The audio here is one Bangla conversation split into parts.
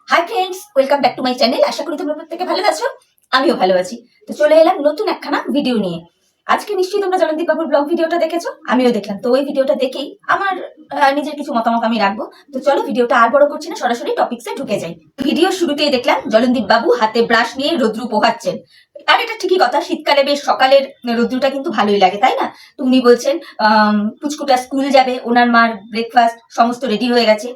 High friends, welcome back to my channel. আশা করি তোমরা প্রত্যেকে ভালো আছো, আমিও ভালো আছি। তো চলে এলাম নতুন একখানা ভিডিও নিয়ে। আজকে নিশ্চয়ই তোমরা জলনদীপ বাবুর ব্লগ ভিডিওটা দেখেছো, আমিও দেখলাম। তো ওই ভিডিওটা দেখেই আমার নিজের কিছু মতামত আমি রাখবো। তো চলো ভিডিওটা আর বড় করছি না, সরাসরি টপিকসে ঢুকে যাই। ভিডিও শুরুতেই দেখলাম জলনদীপ বাবু হাতে ব্রাশ নিয়ে রৌদ্রু পোহাচ্ছেন। আর এটা ঠিকই কথা, শীতকালে বেশ সকালের রৌদ্রুটা কিন্তু ভালোই লাগে, তাই না? তো উনি বলছেন পুচকুটা স্কুল যাবে, ওনার মার ব্রেকফাস্ট সমস্ত রেডি হয়ে গেছে।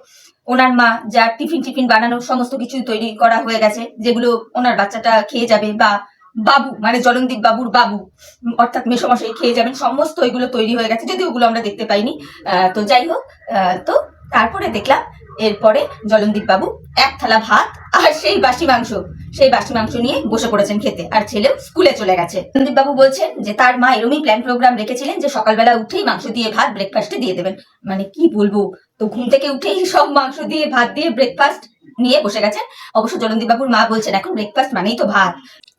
ওনার মা যা টিফিন বানানোর সমস্ত কিছু তৈরি করা হয়ে গেছে, যেগুলো ওনার বাচ্চাটা খেয়ে যাবে, বা বাবু মানে জলনদীপ বাবুর বাবু অর্থাৎ মেসোমশাই খেয়ে যাবেন, সমস্ত ওইগুলো তৈরি হয়ে গেছে, যদি ওগুলো আমরা দেখতে পাইনি। তো যাই হোক, তো তারপরে দেখলাম এরপরে জলনদীপ বাবু এক থালা ভাত আর সেই বাসি মাংস নিয়ে বসে পড়েছেন খেতে, আর ছেলেও স্কুলে চলে গেছে। জলনদীপ বাবু বলছেন যে তার মা এরমই প্ল্যান প্রোগ্রাম রেখেছিলেন যে সকালবেলা উঠেই মাংস দিয়ে ভাত ব্রেকফাস্টে দিয়ে দেবেন। মানে কি বলবো, তো ঘুম থেকে উঠেই সব মাংস দিয়ে ভাত দিয়ে ব্রেকফাস্ট নিয়ে বসে গেছেন। অবশ্য জলনদীপ বাবুর মা বলছেন এখন ব্রেকফাস্ট মানেই তো ভাত,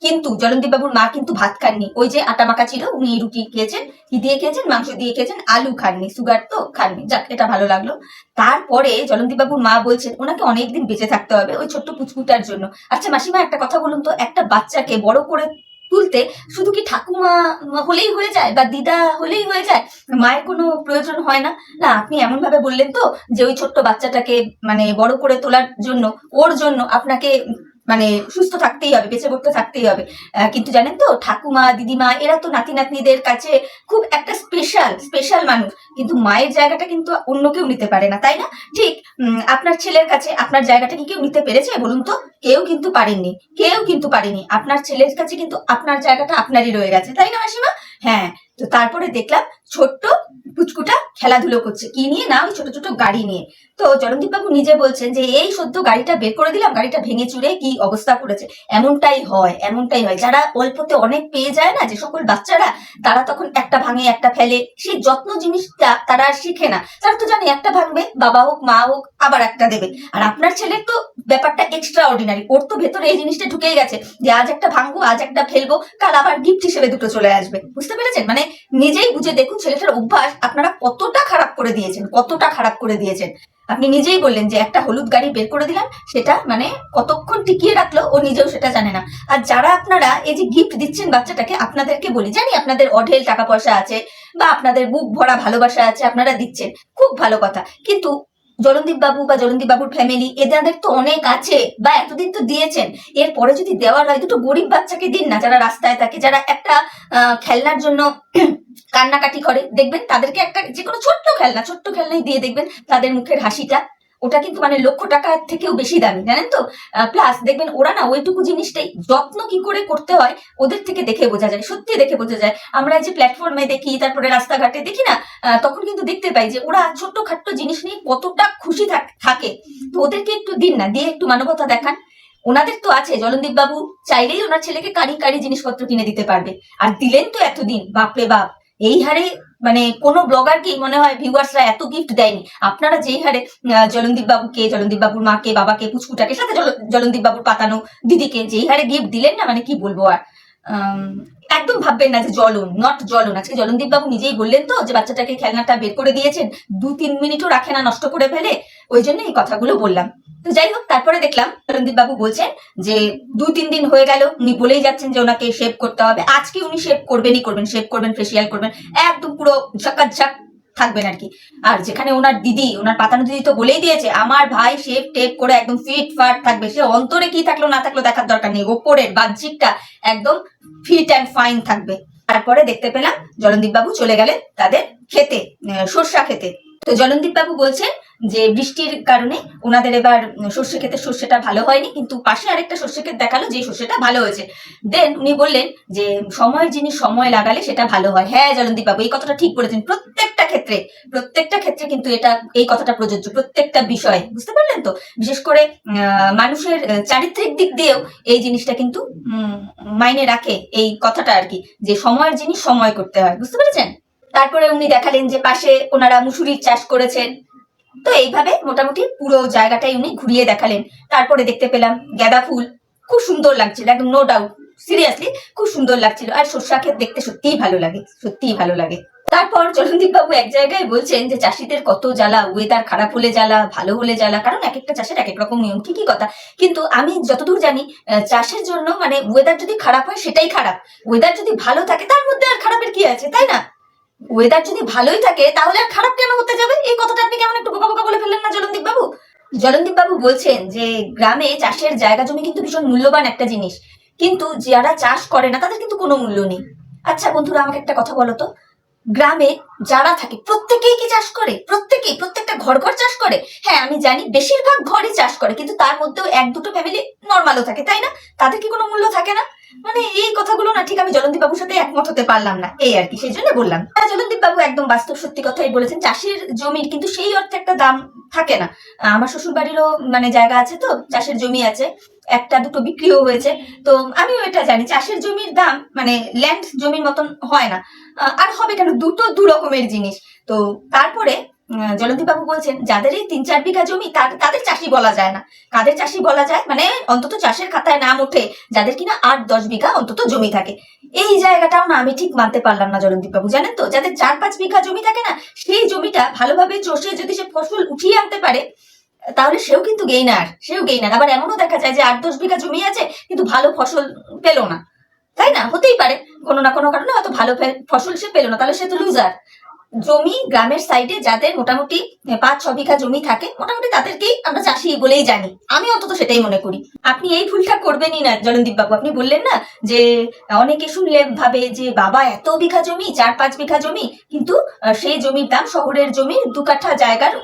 কিন্তু জলনদীপ বাবুর মা কিন্তু ভাত খাননি। ওই যে আটা মাখা ছিল, উনি রুটি খেয়েছেন, কি দিয়ে খেয়েছেন, মাংস দিয়ে খেয়েছেন, আলু খাননি, সুগার তো খাননি। যাক, এটা ভালো লাগলো। তারপরে জলনদীপ বাবুর মা বলছেন ওনাকে অনেকদিন বেঁচে থাকতে হবে ওই ছোট্ট পুচকুটার জন্য। আচ্ছা মাসিমা, একটা কথা বলুন তো, একটা বাচ্চাকে বড় করে তুলতে শুধু কি ঠাকুমা হলেই হয়ে যায়, বা দিদা হলেই হয়ে যায়? মায়ের কোনো প্রয়োজন হয় না? না, আপনি এমন ভাবে বললেন তো যে ওই ছোট্ট বাচ্চাটাকে মানে বড় করে তোলার জন্য, ওর জন্য আপনাকে মানে সুস্থ থাকতেই হবে, বেঁচে পড়তে থাকতেই হবে। কিন্তু জানেন তো, ঠাকুমা দিদিমা এরা তো নাতি নাতনিদের কাছে খুব একটা স্পেশাল মানুষ, কিন্তু মায়ের জায়গাটা কিন্তু অন্য কেউ নিতে পারে না, তাই না? ঠিক আপনার ছেলের কাছে আপনার জায়গাটা কি কেউ নিতে পেরেছে বলুন তো? কেউ কিন্তু পারেনি। আপনার ছেলের কাছে কিন্তু আপনার জায়গাটা আপনারই রয়ে গেছে, তাই না মাসিমা? হ্যাঁ। তো তারপরে দেখলাম ছোট্ট পুচকুটা খেলাধুলো করছে, কি নিয়ে না, ওই ছোট ছোট গাড়ি নিয়ে। তো জলনদীপ বাবু নিজে বলছেন যে এই সদ্য গাড়িটা বের করে দিলাম, গাড়িটা ভেঙে চুরে কি অবস্থা করেছে। এমনটাই হয়। যারা অল্পতে অনেক পেয়ে যায় না, যে সকল বাচ্চারা, তারা তখন একটা ভাঙে একটা ফেলে, সেই যত্ন জিনিসটা তারা আর শিখে না। তারা তো জানে একটা ভাঙবে, বাবা হোক মা হোক আবার একটা দেবে। আর আপনার ছেলের তো ব্যাপারটা এক্সট্রা অর্ডিনারি, ওর তো ভেতরে এই জিনিসটা ঢুকেই গেছে যে আজ একটা ভাঙবো, আজ একটা ফেলবো, কাল আবার গিফট হিসেবে দুটো চলে আসবে। বুঝতে পেরেছেন? মানে নিজেই বুঝে দেখুন ছেলেটার অভ্যাস আপনারা কতটা খারাপ করে দিয়েছেন। আপনি নিজেই বললেন যে একটা হলুদ গাড়ি বের করে দিলাম, সেটা মানে কতক্ষণ টিকিয়ে রাখলো ও নিজেও সেটা জানে না। আর যারা আপনারা এই যে গিফট দিচ্ছেন বাচ্চাটাকে, আপনাদেরকে বলি, জানি আপনাদের অঢেল টাকা পয়সা আছে বা আপনাদের বুক ভরা ভালোবাসা আছে, আপনারা দিচ্ছেন, খুব ভালো কথা। কিন্তু জলনদীপ বাবু বা জলনদীপ বাবুর ফ্যামিলি, এদের তো অনেক আছে, বা এতদিন তো দিয়েছেন, এরপরে যদি দেওয়ার হয় দুটো গরিব বাচ্চাকে দিন না, যারা রাস্তায় থাকে, যারা একটা খেলনার জন্য কান্নাকাটি করে, দেখবেন তাদেরকে একটা যে কোনো ছোট্ট খেলনাই দিয়ে দেখবেন তাদের মুখের হাসিটা, ওটা কিন্তু মানে লক্ষ টাকার থেকেও বেশি দামি, জানেন তো? প্লাস দেখবেন ওরা না ওইটুকু জিনিসটাই যত্ন কি করে করতে হয় ওদের থেকে দেখে বোঝা যায়, সত্যি দেখে বোঝা যায়। আমরা যে প্ল্যাটফর্মে দেখি, তারপরে রাস্তাঘাটে দেখি না, তখন কিন্তু দেখতে পাই যে ওরা ছোট্ট খাট্ট জিনিস নিয়ে কতটা খুশি থাকে। তো ওদেরকে একটু দিন না, দিয়ে একটু মানবতা দেখান। ওনাদের তো আছে, জলনদীপ বাবু চাইলেই ওনার ছেলেকে কারি জিনিসপত্র কিনে দিতে পারবে। আর দিলেন তো এতদিন, বাপরে বাপ, এই হারে মানে কোনো ব্লগারকেই মনে হয় ভিউয়ার্সরা এত গিফট দেয়নি। আপনারা যেই হারে জলনদীপ বাবুকে, জলনদীপ বাবুর মাকে, বাবাকে, পুচকুটাকে, সাথে জলনদীপ বাবুর পাতানো দিদিকে যেই হারে গিফট দিলেন না, মানে কি বলবো আর। একদম ভাববেন না যে জ্বলন। আজকে জলনদীপ বাবু নিজেই বললেন তো যে বাচ্চাটাকে খেলনাটা বের করে দিয়েছেন, 2-3 মিনিটও রাখে না, নষ্ট করে ফেলে। ওই জন্য এই কথাগুলো বললাম। তো যাই হোক, তারপরে দেখলাম জলনদীপ বাবু বলছেন যে 2-3 দিন হয়ে গেল উনি বলেই যাচ্ছেন যে ওনাকে শেভ করতে হবে। আজকে উনি শেভ করবেন, ফেসিয়াল করবেন, একদম পুরো ঝাকাঝাক থাকবেন আর কি। আর যেখানে ওনার দিদি, ওনার পাতানো দিদি তো বলেই দিয়েছে আমার ভাই শেভ টেপ করে একদম ফিট ফাট থাকবে, সে অন্তরে কি থাকলো না থাকলো দেখার দরকার নেই, ওপরের বাহ্যিকটা একদম ফিট অ্যান্ড ফাইন থাকবে। তারপরে দেখতে পেলাম জলনদীপ বাবু চলে গেলেন তাদের খেতে, সর্ষা খেতে। তো জলনদীপ বাবু বলছেন যে বৃষ্টির কারণে ওনাদের এবার সর্ষে ক্ষেতের সর্ষেটা ভালো হয়নি, কিন্তু পাশে আরেকটা সর্ষে ক্ষেত দেখালো যে সর্ষেটা ভালো হয়েছে। দেন উনি বললেন যে সময়ের জিনিস সময় লাগালে সেটা ভালো হয়। হ্যাঁ জলনদীপ বাবু এই কথাটা ঠিক বলেছেন, প্রত্যেকটা ক্ষেত্রে কিন্তু এই কথাটা প্রযোজ্য, প্রত্যেকটা বিষয়ে, বুঝতে পারলেন তো? বিশেষ করে মানুষের চারিত্রিক দিক দিয়েও এই জিনিসটা কিন্তু মাইনে রাখে, এই কথাটা আর কি, যে সময়ের জিনিস সময় করতে হয়, বুঝতে পেরেছেন? তারপরে উনি দেখালেন যে পাশে ওনারা মুসুরির চাষ করেছেন। তো এইভাবে মোটামুটি পুরো জায়গাটাই উনি ঘুরিয়ে দেখালেন। তারপরে দেখতে পেলাম গাঁদা ফুল, খুব সুন্দর লাগছিল, একদম নো ডাউট, সিরিয়াসলি খুব সুন্দর লাগছিল। আর সর্ষা ক্ষেত দেখতে সত্যিই ভালো লাগে। তারপর জলনদীপ বাবু এক জায়গায় বলছেন যে চাষিদের কত জ্বালা, ওয়েদার খারাপ হলে জ্বালা, ভালো হলে জ্বালা, কারণ এক একটা চাষের এক এক রকম নিয়ম, ঠিকই কথা। কিন্তু আমি যতদূর জানি চাষের জন্য মানে ওয়েদার যদি খারাপ হয় সেটাই খারাপ, ওয়েদার যদি ভালো থাকে তার মধ্যে আর খারাপের কি আছে, তাই না? ওয়েদার যদি ভালোই থাকে তাহলে আর খারাপ কেন হতে যাবে? এই কথাটা আপনি কেমন একটু বোকা বোকা বলে ফেললেন না জলনদীপ বাবু? জলনদীপ বাবু বলছেন যে গ্রামে চাষের জায়গা জমি কিন্তু ভীষণ মূল্যবান একটা জিনিস, কিন্তু যারা চাষ করে না তাদের কিন্তু কোনো মূল্য নেই। আচ্ছা বন্ধুরা, আমাকে একটা কথা বলো তো, গ্রামে যারা থাকে প্রত্যেকেই কি চাষ করে? প্রত্যেকেই, প্রত্যেকটা ঘর ঘর চাষ করে? হ্যাঁ আমি জানি বেশিরভাগ ঘরই চাষ করে, কিন্তু তার মধ্যেও এক দুটো ফ্যামিলি নর্মালও থাকে, তাই না? তাদের কি কোনো মূল্য থাকে না? মানে এই কথাগুলো না ঠিক আমি জলনদীপ বাবুর সাথে একমত হতে পারলাম না, এই আর কি, সেই জন্য বললাম। জলনদীপ বাবু একদম বাস্তব সত্যি কথাই বলেছেন, চাষের জমির কিন্তু সেই অর্থে একটা দাম থাকে না। আমার শ্বশুর বাড়িরও মানে জায়গা আছে, তো চাষের জমি আছে, একটা দুটো বিক্রিও হয়েছে। তো আমিও এটা জানি চাষের জমির দাম মানে ল্যান্ড জমির মতন হয় না। আর হবে কেন, দুটো দু রকমের জিনিস। তো তারপরে জলনদীপ বাবু বলছেন যাদের এই 3-4 বিঘা জমি তাদের চাষি বলা যায় না। কাদের চাষি বলা যায়, মানে অন্তত চাষের খাতায় নাম ওঠে যাদের কিনা 8-10 বিঘা অন্তত জমি থাকে। এই জায়গাটাও না আমি ঠিক মানতে পারলাম না জলনদীপ বাবু, জানেন তো? যাদের 4-5 বিঘা জমি থাকে না, সেই জমিটা ভালোভাবে চষে যদি সে ফসল উঠিয়ে আনতে পারে তাহলে সেও কিন্তু গেইনার, সেও গেইনার। আবার এমনও দেখা যায় যে 8-10 বিঘা জমি আছে কিন্তু ভালো ফসল পেলো না, তাই না? হতেই পারে কোনো না কোনো কারণে হয়তো ভালো ফসল সে পেলো না, তাহলে সে তো লুজার। জমি গ্রামের সাইডে যাদের মোটামুটি 5-6 বিঘা জমি থাকে, মোটামুটি তাদেরকেই আমরা চাষি বলেই জানি, আমি অন্তত সেটাই মনে করি। আপনি এই ভুলটা করবেনই না জলনদীপ বাবু। আপনি বললেন না যে অনেকে শুনলে ভাবে যে বাবা এত বিঘা জমি, 4-5 বিঘা জমি, কিন্তু সেই জমির দাম শহরের জমির 2 কাঠা জায়গার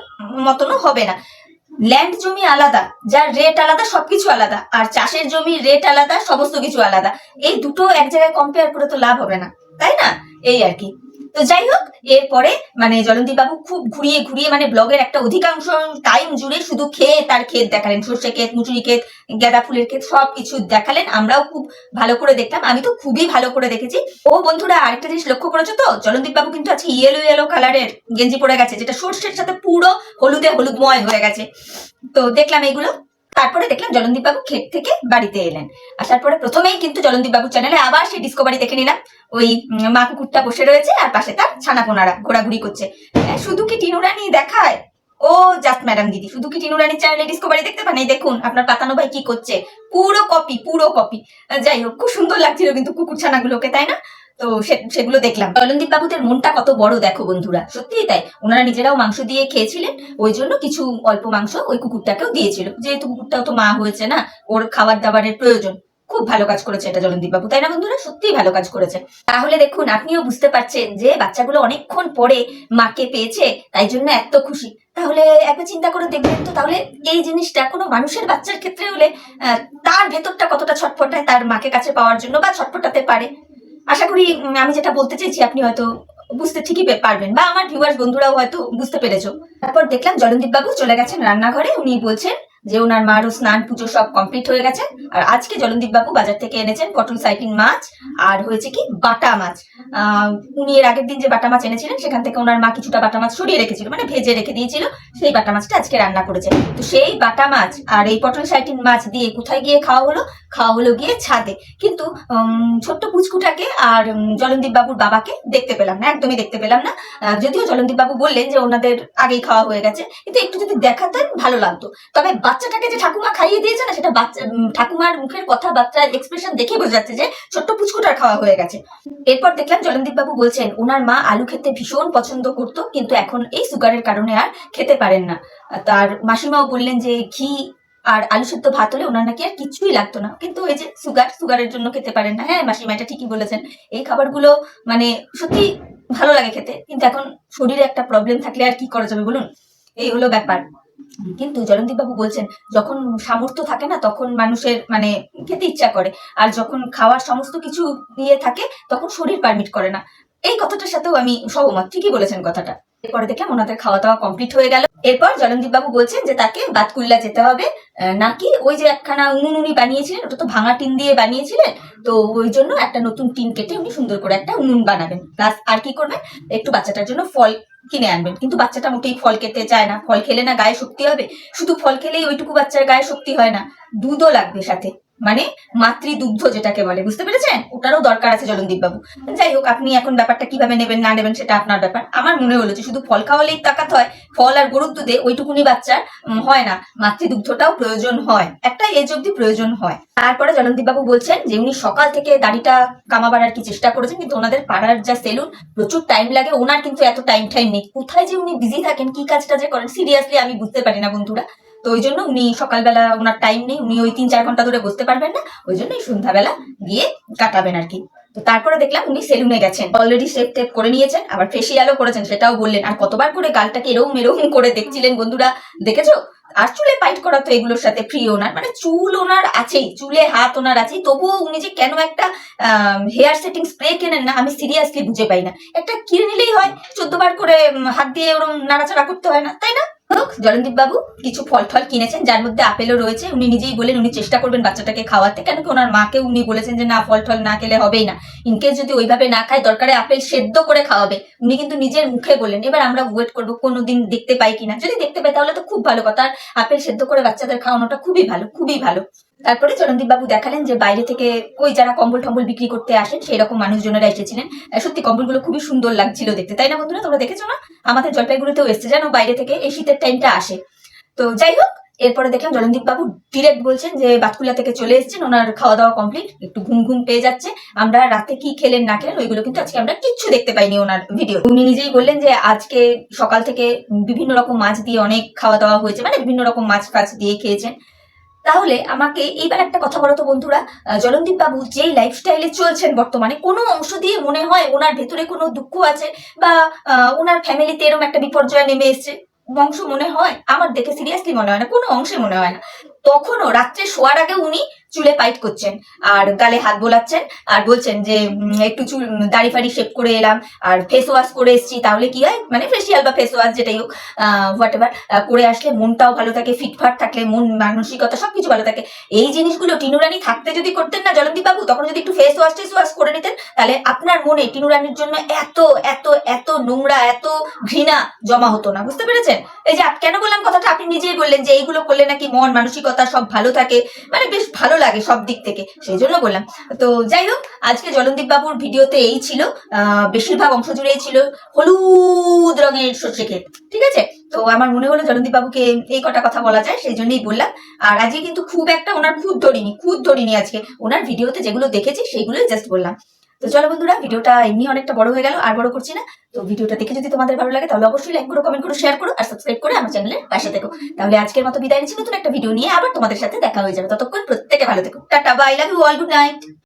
মতনও হবে না। ল্যান্ড জমি আলাদা, যার রেট আলাদা, সবকিছু আলাদা, আর চাষের জমির রেট আলাদা, সমস্ত কিছু আলাদা। এই দুটো এক জায়গায় কম্পেয়ার করে তো লাভ হবে না, তাই না? এই আর কি। তো যাই হোক, এরপরে মানে জলনদীপ বাবু খুব ঘুরিয়ে ঘুরিয়ে মানে ব্লগের একটা অধিকাংশ টাইম জুড়ে শুধু ক্ষেত আর ক্ষেত দেখালেন, সর্ষে ক্ষেত, মুচুরি ক্ষেত, গাঁদা ফুলের ক্ষেত, সবকিছু দেখালেন। আমরাও খুব ভালো করে দেখলাম, আমি তো খুবই ভালো করে দেখেছি। ও বন্ধুরা, আরেকটা জিনিস লক্ষ্য করেছো তো, জলনদীপ বাবু কিন্তু আজকে ইয়েলো ইয়েলো কালারের গেঞ্জি পরে গেছে, যেটা সর্ষের সাথে পুরো হলুদে হলুদময় হয়ে গেছে। তো দেখলাম এগুলো। তারপরে দেখলাম জলনদীপ বাবু ক্ষেত থেকে বাড়িতে এলেন। আসার পরে প্রথমেই কিন্তু জলনদীপ বাবুর চ্যানেলে আবার সেই ডিসকভারি দেখে নিলাম। ওই মা কুকুরটা বসে রয়েছে আর পাশে তার ছানাপোনারা ঘোরাঘুরি করছে। শুধু কি টিনু রানী দেখায়? ও জাস্ট ম্যাডাম দিদি, শুধু কি টিনু রানীর চ্যানেলে ডিসকভারি দেখতে পান? এই দেখুন আপনার পাতানো ভাই কি করছে, পুরো কপি, পুরো কপি। যাই হোক, খুব সুন্দর লাগছিল কিন্তু কুকুর ছানাগুলোকে, তাই না? তো সেগুলো দেখলাম। জলনদীপ বাবুদের মনটা কত বড় দেখো বন্ধুরা, সত্যিই তাই। ওনারা নিজেরাও মাংস দিয়ে খেয়েছিলেন, ওই জন্য কিছু অল্প মাংস ওই কুকুরটাকেও দিয়েছিল, যেহেতু কুকুরটাও তো মা হয়েছে না, ওর খাবার দাবারের প্রয়োজন। খুব ভালো কাজ করেছে এটা জলনদীপ বাবু, তাই না বন্ধুরা? সত্যিই ভালো কাজ করেছে। তাহলে দেখুন, আপনিও বুঝতে পারছেন যে বাচ্চাগুলো অনেকক্ষণ পরে মাকে পেয়েছে, তাই জন্য এত খুশি। তাহলে একবার চিন্তা করে দেখবেন তো, তাহলে এই জিনিসটা কোনো মানুষের বাচ্চার ক্ষেত্রে হলে তার ভেতরটা কতটা ছটফটায় তার মাকে কাছে পাওয়ার জন্য, বা ছটফটাতে পারে। আশা করি আমি যেটা বলতে চাইছি আপনি হয়তো বুঝতে ঠিকই পারবেন, বা আমার ভিউয়ার্স বন্ধুরাও হয়তো বুঝতে পেরেছো। তারপর দেখলাম জলনদীপ বাবু চলে গেছেন রান্নাঘরে। উনি বলছেন যে ওনার মারও স্নান পুজো সব কমপ্লিট হয়ে গেছে, আর আজকে জলনদীপ বাবু বাজার থেকে এনেছেন পটল সাইটিন মাছ, আর হয়েছে কি বাটা মাছ। উনি এর আগের দিন যে বাটা মাছ এনেছিলেন সেখান থেকে ওনার মা কিছুটা বাটা মাছ সরিয়ে রেখেছিল, মানে ভেজে রেখে দিয়েছিল, সেই বাটা মাছটা আজকে রান্না করেছে। তো সেই বাটা মাছ আর এই পটল সাইটিন মাছ দিয়ে কোথায় গিয়ে খাওয়া হলো? খাওয়া হলো গিয়ে ছাদে। কিন্তু ছোট্ট পুচকুটাকে আর জলনদীপ বাবুর বাবাকে দেখতে পেলাম না, একদমই দেখতে পেলাম না। যদিও জলনদীপ বাবু বললেন যে ওনাদের আগেই খাওয়া হয়ে গেছে, কিন্তু একটু যদি দেখাতেন ভালো লাগতো। তবে বাচ্চাটাকে যে ঠাকুমা খাইয়ে দিয়েছে না, সেটা ঠাকুমার মুখের কথা, বাচ্চার এক্সপ্রেশন দেখে বোঝা যাচ্ছে যে ছোট্ট পুচকুটার খাওয়া হয়ে গেছে। এরপর দেখলাম জলনদীপ বাবু বলছেন ওনার মা আলু খেতে ভীষণ পছন্দ করতো, কিন্তু এখন এই সুগারের কারণে আর খেতে পারেন না। তার মাসিমাও বললেন যে ঘি আর আলু সেদ্ধ ভাত হলে ওনার নাকি আর কিছুই লাগতো না, কিন্তু এই যে সুগারের জন্য খেতে পারেন না। হ্যাঁ মাসিমা এটা ঠিকই বলেছেন, এই খাবারগুলো মানে সত্যি ভালো লাগে খেতে, কিন্তু এখন শরীরে একটা প্রবলেম থাকলে আর কি করা যাবে বলুন, এই হলো ব্যাপার। কিন্তু জলনদীপ বাবু বলছেন যখন সামর্থ্য থাকে না তখন মানুষের মানে খেতে ইচ্ছা করে, আর যখন খাওয়ার সমস্ত কিছু দিয়ে থাকে তখন শরীর পারমিট করে না। এই কথাটার সাথেও আমি সহমত, ঠিকই বলেছেন কথাটা। এরপরে দেখলাম ওনাদের খাওয়া দাওয়া কমপ্লিট হয়ে গেল। এরপর জলনদীপ বাবু বলছেন যে তাকে বাতকুল্লা যেতে হবে, নাকি ওই যে একখানা উনুন উনি বানিয়েছিলেন, ওটা তো ভাঙা টিন দিয়ে বানিয়েছিলেন, তো ওই জন্য একটা নতুন টিন কেটে উনি সুন্দর করে একটা উনুন বানাবেন। প্লাস আর কি করবেন, একটু বাচ্চাটার জন্য ফল কিনে আনবেন। কিন্তু বাচ্চাটা মোটেই ফল খেতে চায় না, ফল খেলে না গায়ে শক্তি হবে, শুধু ফল খেলেই ওইটুকু বাচ্চার গায়ে শক্তি হয় না, দুধও লাগবে সাথে। মানে মাতৃদুগ্ধ যেটাকে বলে, বুঝতে পেরেছেন? ওটারও দরকার আছে জলনদীপ বাবু। যাই হোক, আপনি এখন ব্যাপারটা কিভাবে নেবেন না নেবেন সেটা আপনার ব্যাপার। আমার মনে হলো যে শুধু ফল খাওয়ালেই তাকাত হয়, ফল আর গরুর দুধে ওইটুকুনি বাচ্চার হয় না, মাতৃদুগ্ধটাও প্রয়োজন হয়, একটা এজ অব্দি প্রয়োজন হয়। তারপরে জলনদীপ বাবু বলছেন যে উনি সকাল থেকে দাড়িটা কামাবার আর কি চেষ্টা করেছেন, কিন্তু ওনাদের পাড়ার যা সেলুন, প্রচুর টাইম লাগে, ওনার কিন্তু এত টাইম নেই। কোথায় যে উনি বিজি থাকেন, কি কাজটা যে করেন, সিরিয়াসলি আমি বুঝতে পারি না বন্ধুরা। তো ওই জন্য উনি সকালবেলা ওনার টাইম নেই, উনি ওই 3-4 ঘন্টা ধরে বসতে পারবেন না, ওই জন্য সন্ধ্যাবেলা গিয়ে কাটাবেন আর কি। তো তারপরে দেখলাম উনি সেলুনে গেছেন, অলরেডি শেভ টেপ করে নিয়েছেন, আবার ফেসিয়ালও করেছেন, সেটাও বললেন। আর কতবার করে গালটাকে এরকম এরকম করে দেখছিলেন বন্ধুরা, দেখেছো? আর চুলে পাইট করা তো এগুলোর সাথে ফ্রি ওনার, মানে চুল ওনার আছেই, চুলে হাত ওনার আছেই, তবুও উনি যে কেন একটা হেয়ার সেটিং স্প্রে কেনেন না, আমি সিরিয়াসলি বুঝে পাই না। একটা কিনে নিলেই হয়, 14 বার করে হাত দিয়ে ওরম নাড়াচাড়া করতে হয় না, তাই না? জলনদীপ বাবু কিছু ফল টল কিনেছেন, যার মধ্যে আপেলও রয়েছে। উনি নিজেই বলেন উনি চেষ্টা করবেন বাচ্চাটাকে খাওয়াতে, কেন কি ওনার মাকে উনি বলেছেন যে না, ফল টল না খেলে হবেই না, ইনকেস যদি ওইভাবে না খায় দরকারে আপেল সেদ্ধ করে খাওয়াবে, উনি কিন্তু নিজের মুখে বললেন। এবার আমরা ওয়েট করবো কোনোদিন দেখতে পাই কিনা, যদি দেখতে পাই তাহলে তো খুব ভালো কথা। আর আপেল সেদ্ধ করে বাচ্চাদের খাওয়ানোটা খুবই ভালো, খুবই ভালো। তারপরে চরণদীপ বাবু দেখালেন যে বাইরে থেকে ওই যারা কম্বল টম্বল বিক্রি করতে আসেন সেই রকম মানুষজনেরা এসেছিলেন। সত্যি কম্বলগুলো খুবই সুন্দর লাগছিল দেখতে, তাই না বন্ধুরা? তোমরা দেখেছো না? আমাদের জলপাইগুড়িতেও এসছে, জানো, বাইরে থেকে এই শীতের টাইমটা আসে। তো যাই হোক, এরপরে দেখলাম জলনদীপ বাবু ডিরেক্ট বলছেন যে বাতকুলা থেকে চলে এসেছেন, ওনার খাওয়া দাওয়া কমপ্লিট, একটু ঘুম ঘুম পেয়ে যাচ্ছে। আমরা রাতে কি খেলেন না খেলেন ওইগুলো কিন্তু আজকে আমরা কিচ্ছু দেখতে পাইনি ওনার ভিডিও। উনি নিজেই বললেন যে আজকে সকাল থেকে বিভিন্ন রকম মাছ দিয়ে অনেক খাওয়া দাওয়া হয়েছে, মানে বিভিন্ন রকম মাছ ফাছ দিয়ে খেয়েছেন। তাহলে আমাকে এইবার একটা কথা বলো তো বন্ধুরা, জলনদীপ বাবু যেই লাইফস্টাইলে চলছেন বর্তমানে, কোনো অংশ দিয়ে মনে হয় ওনার ভেতরে কোনো দুঃখ আছে, বা ওনার ফ্যামিলিতে এরকম একটা বিপর্যয় নেমে এসছে অংশ মনে হয়? আমার দেখে সিরিয়াসলি মনে হয় না, কোনো অংশে মনে হয় না। তখনও রাত্রে শোয়ার আগে উনি চুলে পাইট করছেন আর গালে হাত বোলাচ্ছেন, আর বলছেন যে একটু চুল দাড়ি ফাড়ি শেভ করে এলাম আর ফেস ওয়াশ করে এসেছি, তাহলে কি হয়, মানে ফেসিয়াল বা ফেস ওয়াশ যেটাই হোক, হোয়াট এভার করে আসলে মনটাও ভালো থাকে, ফিটফাট থাকলে মন মানসিকতা সবকিছু ভালো থাকে। এই জিনিসগুলো টিনু রানী থাকতে যদি করতেন না জলনদীপ বাবু, তখন যদি একটু ফেস ওয়াশ টেস ওয়াশ করে নিতেন, তাহলে আপনার মনে টিনু রানীর জন্য এত এত এত নোংরা, এত ঘৃণা জমা হতো না, বুঝতে পেরেছেন? এই যে কেন বললাম কথাটা, আপনি নিজেই বললেন যে এইগুলো করলে নাকি মন মানসিকতা সব ভালো থাকে, মানে বেশ ভালো লাগে সব দিক থেকে, সেই জন্য বললাম। তো যাই হোক, আজকে জলনদীপ বাবুর ভিডিওতে এই ছিল, বেশিরভাগ অংশ জুড়েই ছিল হলুদ রঙের সর্ষে ক্ষেত, ঠিক আছে? তো আমার মনে হলো জলনদীপ বাবুকে এই কটা কথা বলা যায়, সেই জন্যই বললাম। আর আজকে কিন্তু খুব একটা ওনার খুদ ধরিনি আজকে, ওনার ভিডিওতে যেগুলো দেখেছি সেইগুলোই জাস্ট বললাম। তো চলো বন্ধুরা, ভিডিওটা এমনি অনেকটা বড় হয়ে গেল, আর বড় করছি না। তো ভিডিওটা দেখে যদি তোমাদের ভালো লাগে তাহলে অবশ্যই লাইক করো, কমেন্ট করো, শেয়ার করো, আর সাবস্ক্রাইব করে আমার চ্যানেলের পাশে থেকো। তাহলে আজকের মতো বিদায় নিচ্ছি, নতুন একটা ভিডিও নিয়ে আবার তোমাদের সাথে দেখা হয়ে যাবে। ততক্ষণ প্রত্যেকে ভালো থেকো, tata, bye, love you all, good night.